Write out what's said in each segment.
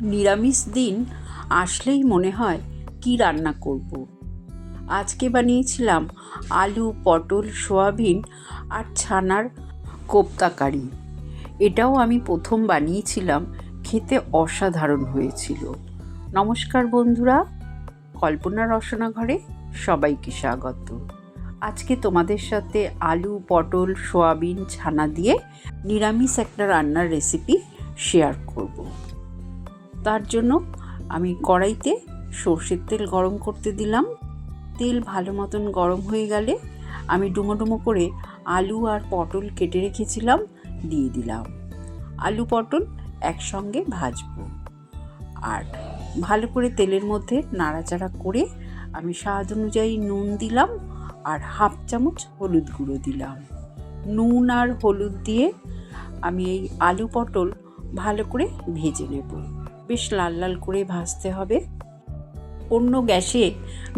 নিরামিষ দিন আসলেই মনে হয় কি রান্না করব। আজকে বানিয়েছিলাম আলু, পটল, সয়াবিন আর ছানার কোপ্তা কারি। এটাও আমি প্রথম বানিয়েছিলাম, খেতে অসাধারণ হয়েছিল। নমস্কার বন্ধুরা, কল্পনা রসনা ঘরে সবাইকে স্বাগত। আজকে তোমাদের সাথে আলু, পটল, সয়াবিন, ছানা দিয়ে নিরামিষ একটা রান্নার রেসিপি শেয়ার করব। তার জন্য আমি কড়াইতে সর্ষের তেল গরম করতে দিলাম। তেল ভালো মতন গরম হয়ে গেলে আমি ডুমো ডুমো করে আলু আর পটল কেটে রেখেছিলাম দিয়ে দিলাম। আলু পটল একসঙ্গে ভাজবো আর ভালো করে তেলের মধ্যে নাড়াচাড়া করে আমি স্বাদ অনুযায়ী নুন দিলাম আর হাফ চামচ হলুদ গুঁড়ো দিলাম। নুন আর হলুদ দিয়ে আমি এই আলু পটল ভালো করে ভেজে নেব। বেশ লাল লাল করে ভাজতে হবে। অন্য গ্যাসে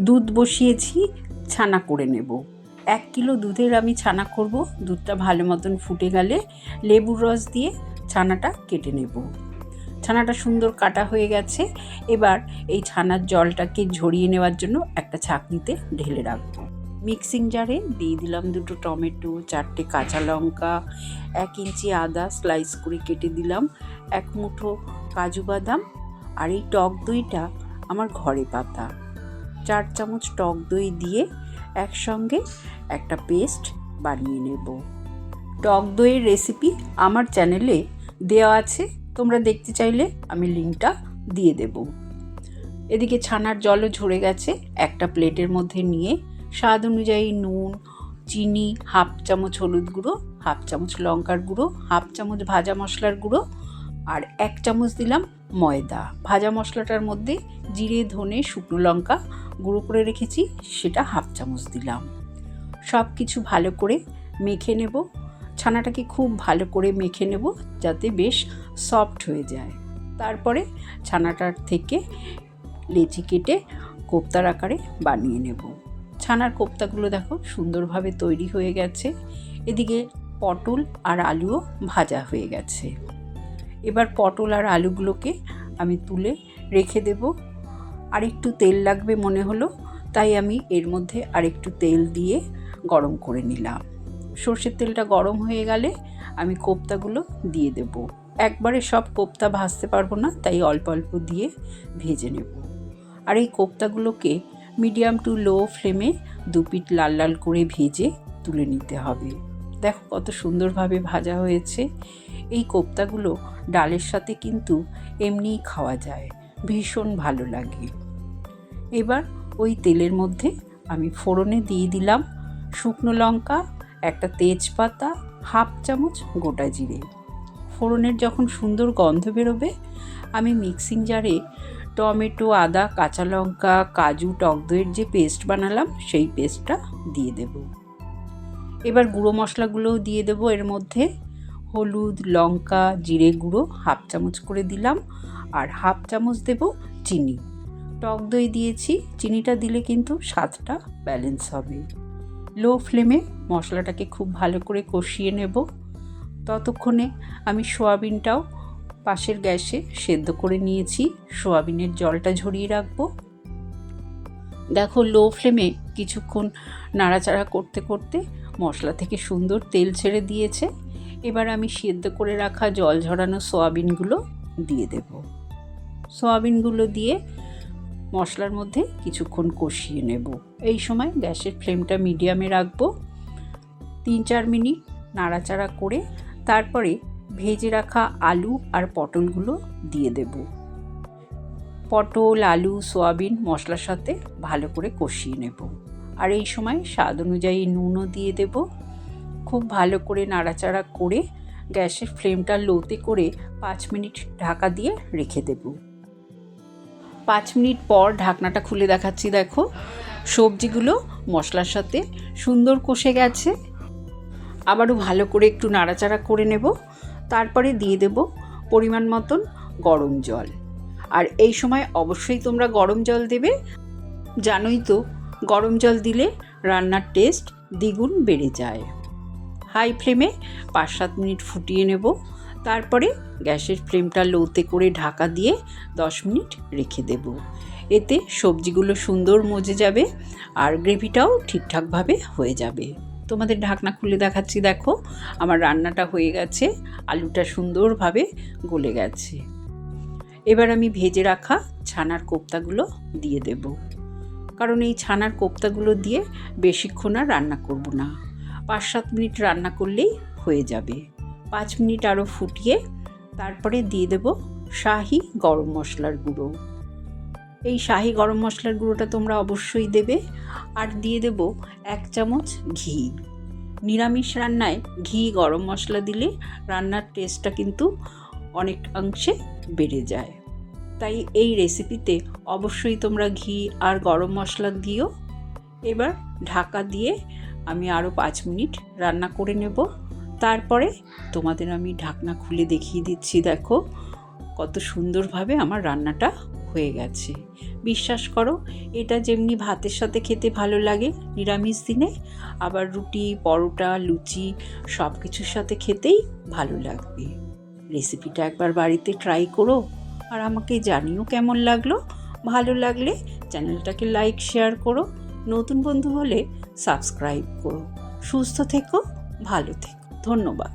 দুধ বসিয়েছি, ছানা করে নেব। 1 কিলো দুধের আমি ছানা করব। দুধটা ভালো মতন ফুটে গেলে লেবুর রস দিয়ে ছানাটা কেটে নেব। ছানাটা সুন্দর কাটা হয়ে গেছে। এবার এই ছানার জলটাকে ঝরিয়ে নেওয়ার জন্য একটা ছাঁকনিতে ঢেলে রাখবো। মিক্সিং জারে দিয়ে দিলাম 2টো টমেটো, 4টে কাঁচা লঙ্কা, 1 ইঞ্চি আদা স্লাইস করে কেটে দিলাম, 1 মুঠো কাজু বাদাম আর এই টক দইটা আমার ঘরে পাতা। 4 চামচ টক দই দিয়ে একসঙ্গে একটা পেস্ট বানিয়ে নেব। টক দইয়ের রেসিপি আমার চ্যানেলে দেওয়া আছে, তোমরা দেখতে চাইলে আমি লিঙ্কটা দিয়ে দেব। এদিকে ছানার জলও ঝরে গেছে। একটা প্লেটের মধ্যে নিয়ে স্বাদ অনুযায়ী নুন, চিনি, হাফ চামচ হলুদ গুঁড়ো, হাফ চামচ লঙ্কার গুঁড়ো, হাফ চামচ ভাজা মশলার গুঁড়ো আর 1 চামচ দিলাম ময়দা। ভাজা মশলাটার মধ্যে জিরে, ধনে, শুকনো লঙ্কা গুঁড়ো করে রেখেছি, সেটা হাফ চামচ দিলাম। সব কিছু ভালো করে মেখে নেব। ছানাটাকে খুব ভালো করে মেখে নেব যাতে বেশ সফট হয়ে যায়। তারপরে ছানাটার থেকে লেচি কেটে কোপ্তার আকারে বানিয়ে নেব। ছানার কোপ্তাগুলো দেখো সুন্দরভাবে তৈরি হয়ে গেছে। এদিকে পটল আর আলুও ভাজা হয়ে গেছে। এবার পটল আর আলুগুলোকে আমি তুলে রেখে দেব। আর একটু তেল লাগবে মনে হলো, তাই আমি এর মধ্যে আরেকটু তেল দিয়ে গরম করে নিলাম। সর্ষের তেলটা গরম হয়ে গেলে আমি কোপ্তাগুলো দিয়ে দেব। একবারে সব কোপ্তা ভাজতে পারবো না, তাই অল্প অল্প দিয়ে ভেজে নেব। আর এই কোপ্তাগুলোকে মিডিয়াম টু লো ফ্লেমে 2 পিঠ লাল লাল করে ভেজে তুলে নিতে হবে। দেখো কত সুন্দরভাবে ভাজা হয়েছে। এই কোপ্তাগুলো ডালের সাথে কিন্তু এমনিই খাওয়া যায়, ভীষণ ভালো লাগে। এবার ওই তেলের মধ্যে আমি ফোড়নে দিয়ে দিলাম শুকনো লঙ্কা, একটা তেজপাতা, হাফ চামচ গোটা জিরে। ফোড়নের যখন সুন্দর গন্ধ বেরোবে আমি মিক্সিং জারে টমেটো, আদা, কাঁচা লঙ্কা, কাজু, টক দইয়ের যে পেস্ট বানালাম সেই পেস্টটা দিয়ে দেব। এবার গুঁড়ো মশলাগুলোও দিয়ে দেব এর মধ্যে। হলুদ, লঙ্কা, জিরে গুঁড়ো হাফ চামচ করে দিলাম আর হাফ চামচ দেব চিনি। টক দই দিয়েছি, চিনিটা দিলে কিন্তু স্বাদটা ব্যালেন্স হবে। লো ফ্লেমে মশলাটাকে খুব ভালো করে কষিয়ে নেব। ততক্ষণে আমি সয়াবিনটাও পাশের গ্যাসে সেদ্ধ করে নিয়েছি। সয়াবিনের জলটা ঝরিয়ে রাখবো। দেখো লো ফ্লেমে কিছুক্ষণ নাড়াচাড়া করতে করতে মশলা থেকে সুন্দর তেল ছেড়ে দিয়েছে। এবার আমি সেদ্ধ করে রাখা জল ঝরানো সয়াবিনগুলো দিয়ে দেব। সয়াবিনগুলো দিয়ে মশলার মধ্যে কিছুক্ষণ কষিয়ে নেব। এই সময় গ্যাসের ফ্লেমটা মিডিয়ামে রাখবো। 3-4 মিনিট নাড়াচাড়া করে তারপরে ভেজে রাখা আলু আর পটলগুলো দিয়ে দেব। পটল, আলু, সয়াবিন মশলার সাথে ভালো করে কষিয়ে নেব। আর এই সময় স্বাদ অনুযায়ী নুনও দিয়ে দেব। খুব ভালো করে নাড়াচাড়া করে গ্যাসের ফ্লেমটা লোতে করে 5 মিনিট ঢাকা দিয়ে রেখে দেব। 5 মিনিট পর ঢাকনাটা খুলে দেখাচ্ছি। দেখো সবজিগুলো মশলার সাথে সুন্দর কষে গেছে। আবারও ভালো করে একটু নাড়াচাড়া করে নেব। তারপরে দিয়ে দেব পরিমাণ মতন গরম জল। আর এই সময় অবশ্যই তোমরা গরম জল দেবে। জানোই তো গরম জল দিলে রান্নার টেস্ট দ্বিগুণ বেড়ে যায়। হাই ফ্লেমে 5-7 মিনিট ফুটিয়ে নেব। তারপরে গ্যাসের ফ্লেমটা লোতে করে ঢাকা দিয়ে 10 মিনিট রেখে দেব। এতে সবজিগুলো সুন্দর মজে যাবে আর গ্রেভিটাও ঠিকঠাকভাবে হয়ে যাবে। তোমাদের ঢাকনা খুলে দেখাচ্ছি, দেখো আমার রান্নাটা হয়ে গেছে, আলুটা সুন্দরভাবে গলে গেছে। এবার আমি ভেজে রাখা ছানার কোপ্তাগুলো দিয়ে দেব, কারণ এই ছানার কোপ্তাগুলো দিয়ে বেশিক্ষণ আর রান্না করব না, 5-7 মিনিট রান্না করলেই হয়ে যাবে। 5 মিনিট আরও ফুটিয়ে তারপরে দিয়ে দেব শাহি গরম মশলার গুঁড়ো। এই শাহি গরম মশলার গুঁড়োটা তোমরা অবশ্যই দেবে। আর দিয়ে দেব 1 চামচ ঘি। নিরামিষ রান্নায় ঘি গরম মশলা দিলে রান্নার টেস্টটা কিন্তু অনেকাংশে বেড়ে যায়। তাই এই রেসিপিতে অবশ্যই তোমরা ঘি আর গরম মশলা দিও। এবার ঢাকা দিয়ে আমি আরও 5 মিনিট রান্না করে নেব। তারপরে তোমাদের আমি ঢাকনা খুলে দেখিয়ে দিচ্ছি, দেখো কত সুন্দরভাবে আমার রান্নাটা হয়ে গেছে। বিশ্বাস করো, এটা যেমনি ভাতের সাথে খেতে ভালো লাগে নিরামিষ দিনে, আবার রুটি, পরোটা, লুচি সব কিছুর সাথে খেতেই ভালো লাগবে। রেসিপিটা একবার বাড়িতে ট্রাই করো আর আমাকে জানিও কেমন লাগলো। ভালো লাগলে চ্যানেলটাকে লাইক, শেয়ার করো। নতুন বন্ধু হলে সাবস্ক্রাইব করো। সুস্থ থেকো, ভালো থেকো। ধন্যবাদ।